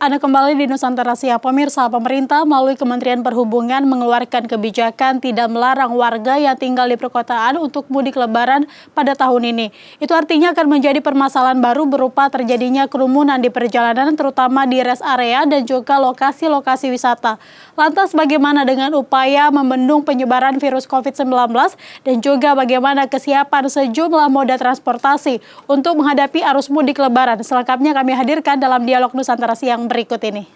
Anda kembali di Nusantara Siang. Pemirsa, pemerintah melalui Kementerian Perhubungan mengeluarkan kebijakan tidak melarang warga yang tinggal di perkotaan untuk mudik lebaran pada tahun ini. Itu artinya akan menjadi permasalahan baru berupa terjadinya kerumunan di perjalanan terutama di rest area dan juga lokasi-lokasi wisata. Lantas bagaimana dengan upaya membendung penyebaran virus COVID-19 dan juga bagaimana kesiapan sejumlah moda transportasi untuk menghadapi arus mudik lebaran? Selengkapnya kami hadirkan dalam dialog Nusantara Siang berikut ini.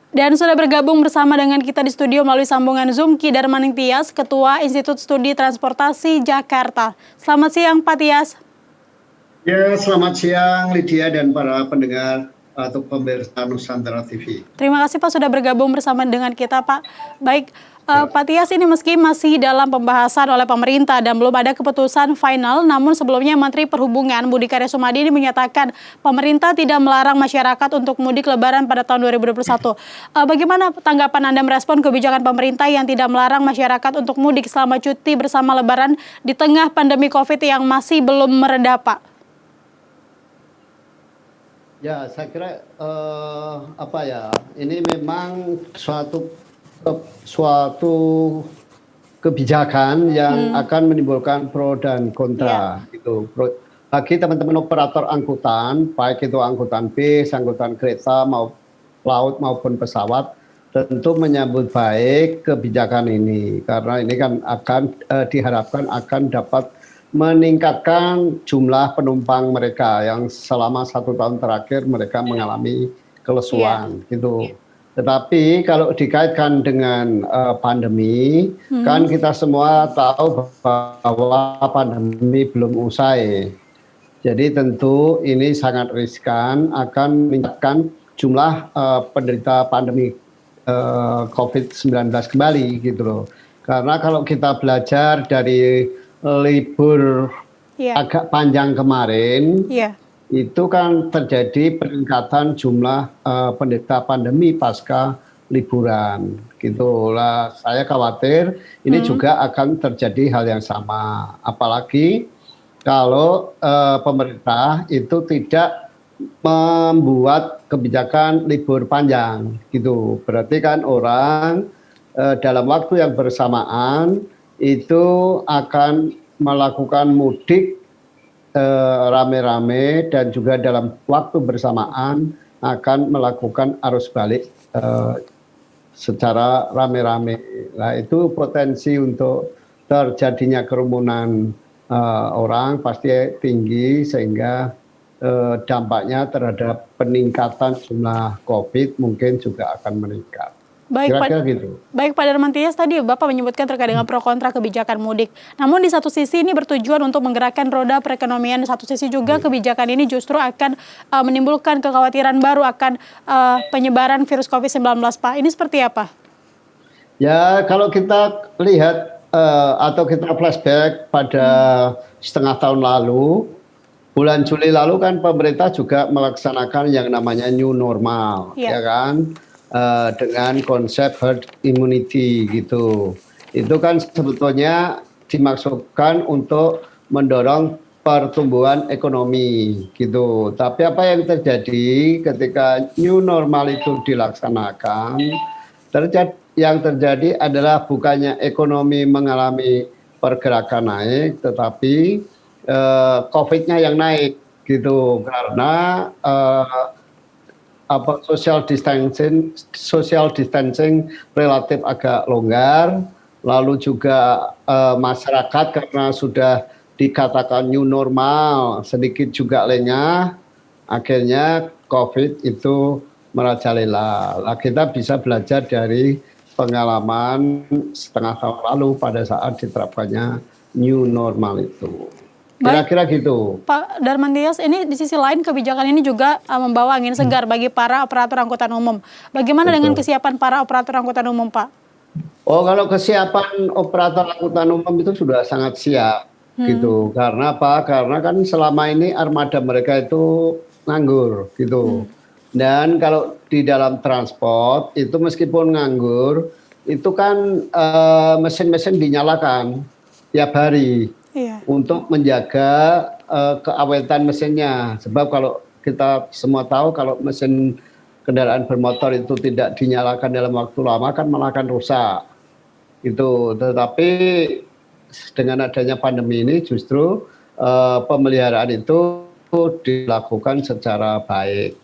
Dan sudah bergabung bersama dengan kita di studio melalui sambungan Zoom Ki Darmaning Tias, Ketua Institut Studi Transportasi Jakarta. Selamat siang Pak Tias. Ya, selamat siang Lydia dan para pendengar atau pemirsa Nusantara TV. Terima kasih Pak sudah bergabung bersama dengan kita Pak. Baik, Pak Tias, ini meski masih dalam pembahasan oleh pemerintah dan belum ada keputusan final, namun sebelumnya Menteri Perhubungan Budi Karya Sumadi ini menyatakan pemerintah tidak melarang masyarakat untuk mudik lebaran pada tahun 2021. Bagaimana tanggapan Anda merespon kebijakan pemerintah yang tidak melarang masyarakat untuk mudik selama cuti bersama lebaran di tengah pandemi COVID yang masih belum mereda, Pak? Ya, saya kira ini memang suatu kebijakan yang akan menimbulkan pro dan kontra gitu. Bagi teman-teman operator angkutan, baik itu angkutan bis, angkutan kereta laut maupun pesawat, tentu menyambut baik kebijakan ini karena ini kan akan diharapkan akan dapat meningkatkan jumlah penumpang mereka yang selama 1 tahun terakhir mereka mengalami kelesuan gitu. Tetapi kalau dikaitkan dengan pandemi, kan kita semua tahu bahwa pandemi belum usai. Jadi tentu ini sangat riskan akan meningkatkan jumlah penderita pandemi COVID-19 kembali gitu loh. Karena kalau kita belajar dari libur agak panjang kemarin, itu kan terjadi peningkatan jumlah penderita pandemi pasca liburan gitu lah. Saya khawatir ini juga akan terjadi hal yang sama, apalagi kalau pemerintah itu tidak membuat kebijakan libur panjang gitu. Berarti kan orang dalam waktu yang bersamaan itu akan melakukan mudik rame-rame dan juga dalam waktu bersamaan akan melakukan arus balik secara rame-rame. Nah, itu potensi untuk terjadinya kerumunan orang pasti tinggi sehingga dampaknya terhadap peningkatan jumlah COVID mungkin juga akan meningkat. Kira-kira gitu. Baik Pak Darman Tias, tadi Bapak menyebutkan terkait dengan pro kontra kebijakan mudik. Namun di satu sisi ini bertujuan untuk menggerakkan roda perekonomian, di satu sisi juga kebijakan ini justru akan menimbulkan kekhawatiran baru akan penyebaran virus COVID-19, Pak. Ini seperti apa? Ya, kalau kita lihat atau kita flashback pada setengah tahun lalu, bulan Juli lalu kan pemerintah juga melaksanakan yang namanya new normal, ya kan? Dengan konsep herd immunity gitu. Itu kan sebetulnya dimaksudkan untuk mendorong pertumbuhan ekonomi gitu. Tapi apa yang terjadi ketika new normal itu dilaksanakan, yang terjadi adalah bukannya ekonomi mengalami pergerakan naik, tetapi COVID-nya yang naik gitu karena social distancing relatif agak longgar, lalu juga masyarakat karena sudah dikatakan new normal sedikit juga lengah, akhirnya COVID itu merajalela. Nah, kita bisa belajar dari pengalaman setengah tahun lalu pada saat diterapkannya new normal itu. Kira-kira gitu. Pak Darman Tias, ini di sisi lain kebijakan ini juga membawa angin segar bagi para operator angkutan umum. Bagaimana dengan kesiapan para operator angkutan umum, Pak? Oh, kalau kesiapan operator angkutan umum itu sudah sangat siap gitu. Karena apa? Karena kan selama ini armada mereka itu nganggur gitu. Dan kalau di dalam transport itu meskipun nganggur, itu kan mesin-mesin dinyalakan tiap hari. Iya. untuk menjaga keawetan mesinnya. Sebab kalau kita semua tahu kalau mesin kendaraan bermotor itu tidak dinyalakan dalam waktu lama kan malah akan rusak. Itu. Tetapi dengan adanya pandemi ini justru pemeliharaan itu dilakukan secara baik.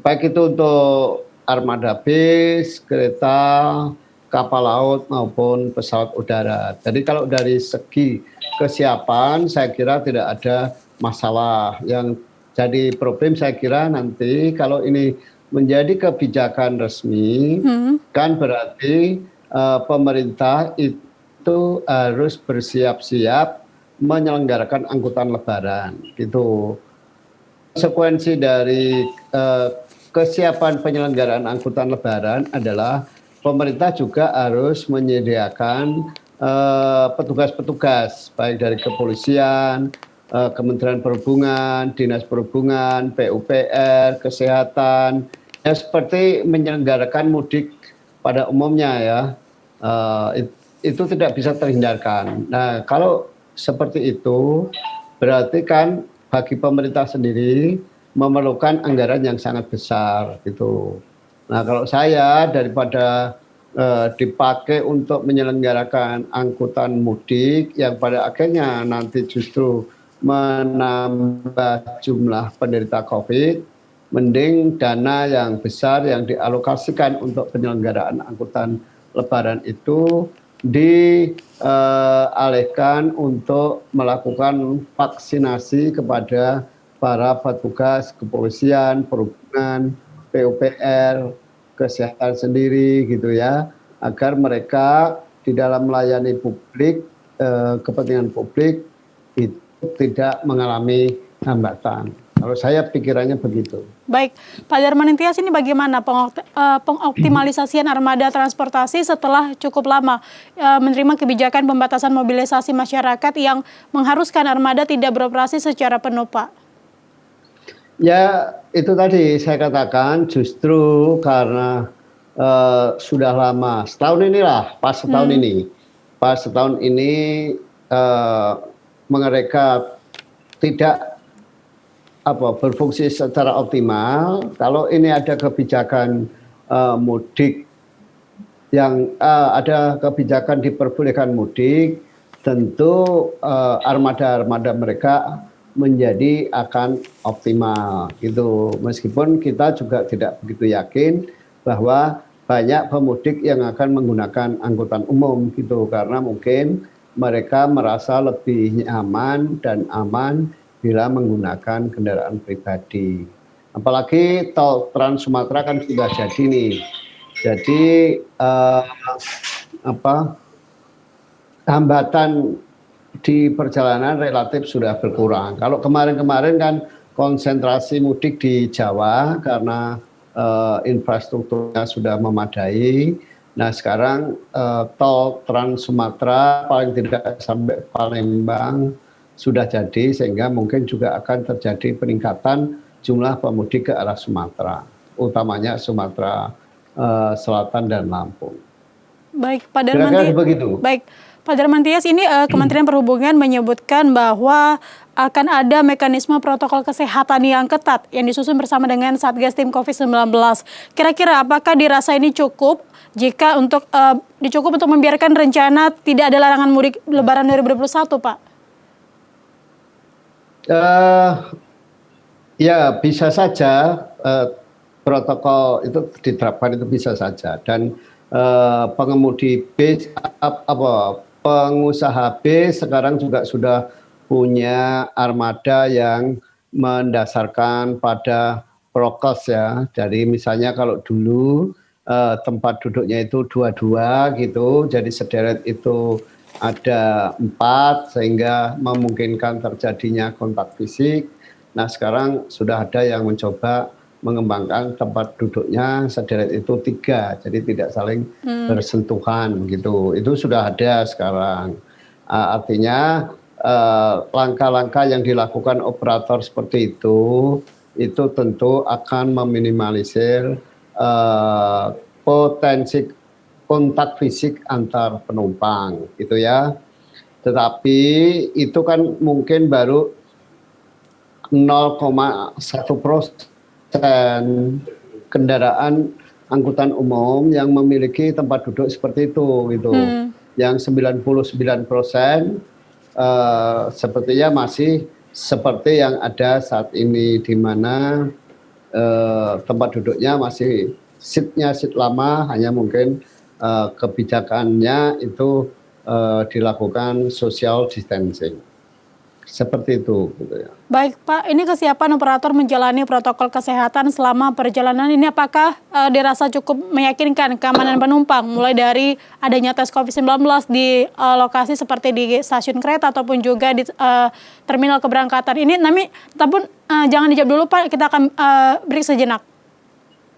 Baik itu untuk armada bis, kereta, kapal laut maupun pesawat udara. Jadi kalau dari segi kesiapan saya kira tidak ada masalah. Yang jadi problem saya kira nanti kalau ini menjadi kebijakan resmi kan berarti pemerintah itu harus bersiap-siap menyelenggarakan angkutan lebaran gitu. Konsekuensi dari kesiapan penyelenggaraan angkutan lebaran adalah pemerintah juga harus menyediakan petugas-petugas baik dari kepolisian, Kementerian Perhubungan, Dinas Perhubungan, PUPR, Kesehatan, ya seperti menyelenggarakan mudik pada umumnya ya. Itu tidak bisa terhindarkan. Nah, kalau seperti itu berarti kan bagi pemerintah sendiri memerlukan anggaran yang sangat besar gitu. Nah, kalau saya daripada dipakai untuk menyelenggarakan angkutan mudik yang pada akhirnya nanti justru menambah jumlah penderita COVID, mending dana yang besar yang dialokasikan untuk penyelenggaraan angkutan lebaran itu dialihkan untuk melakukan vaksinasi kepada para petugas kepolisian, perhubungan, PUPR, kesehatan sendiri gitu ya, agar mereka di dalam melayani publik, kepentingan publik itu tidak mengalami hambatan. Kalau saya pikirannya begitu. Baik, Pak Darmaning Tias, ini bagaimana pengoptimalisasian armada transportasi setelah cukup lama menerima kebijakan pembatasan mobilisasi masyarakat yang mengharuskan armada tidak beroperasi secara penuh, Pak? Ya, itu tadi saya katakan justru karena sudah lama, setahun inilah, pas setahun ini mereka tidak berfungsi secara optimal. Kalau ini ada kebijakan mudik yang ada kebijakan diperbolehkan mudik, tentu armada-armada mereka menjadi akan optimal gitu. Meskipun kita juga tidak begitu yakin bahwa banyak pemudik yang akan menggunakan angkutan umum gitu, karena mungkin mereka merasa lebih nyaman dan aman bila menggunakan kendaraan pribadi. Apalagi tol Trans Sumatera kan sudah jadi nih. Jadi hambatan di perjalanan relatif sudah berkurang. Kalau kemarin-kemarin kan konsentrasi mudik di Jawa karena infrastrukturnya sudah memadai. Nah sekarang tol Trans Sumatera paling tidak sampai Palembang sudah jadi, sehingga mungkin juga akan terjadi peningkatan jumlah pemudik ke arah Sumatera, utamanya Sumatera Selatan dan Lampung. Baik, Pak Darmantias. Baik, Pak Darmantias, ini Kementerian Perhubungan menyebutkan bahwa akan ada mekanisme protokol kesehatan yang ketat yang disusun bersama dengan Satgas Tim COVID-19. Kira-kira apakah dirasa ini cukup jika untuk membiarkan rencana tidak ada larangan mudik Lebaran 2021, Pak? Ya bisa saja protokol itu diterapkan, itu bisa saja, dan pengemudi bis, pengusaha bis sekarang juga sudah punya armada yang mendasarkan pada prokes ya. Jadi misalnya kalau dulu tempat duduknya itu 2-2 gitu, jadi sederet itu ada 4 sehingga memungkinkan terjadinya kontak fisik. Nah sekarang sudah ada yang mencoba mengembangkan tempat duduknya sederet itu 3, jadi tidak saling bersentuhan gitu. Itu sudah ada sekarang. Artinya langkah-langkah yang dilakukan operator seperti itu tentu akan meminimalisir potensi kontak fisik antar penumpang gitu ya. Tetapi itu kan mungkin baru 0,1% kendaraan angkutan umum yang memiliki tempat duduk seperti itu gitu. Yang 99% sepertinya masih seperti yang ada saat ini, di mana tempat duduknya masih seatnya seat lama, hanya mungkin kebijakannya itu dilakukan social distancing. Seperti itu gitu ya. Baik Pak, ini kesiapan operator menjalani protokol kesehatan selama perjalanan ini apakah dirasa cukup meyakinkan keamanan penumpang, mulai dari adanya tes COVID-19 di lokasi seperti di stasiun kereta ataupun juga di terminal keberangkatan ini. Tapi jangan dijawab dulu Pak, kita akan break sejenak.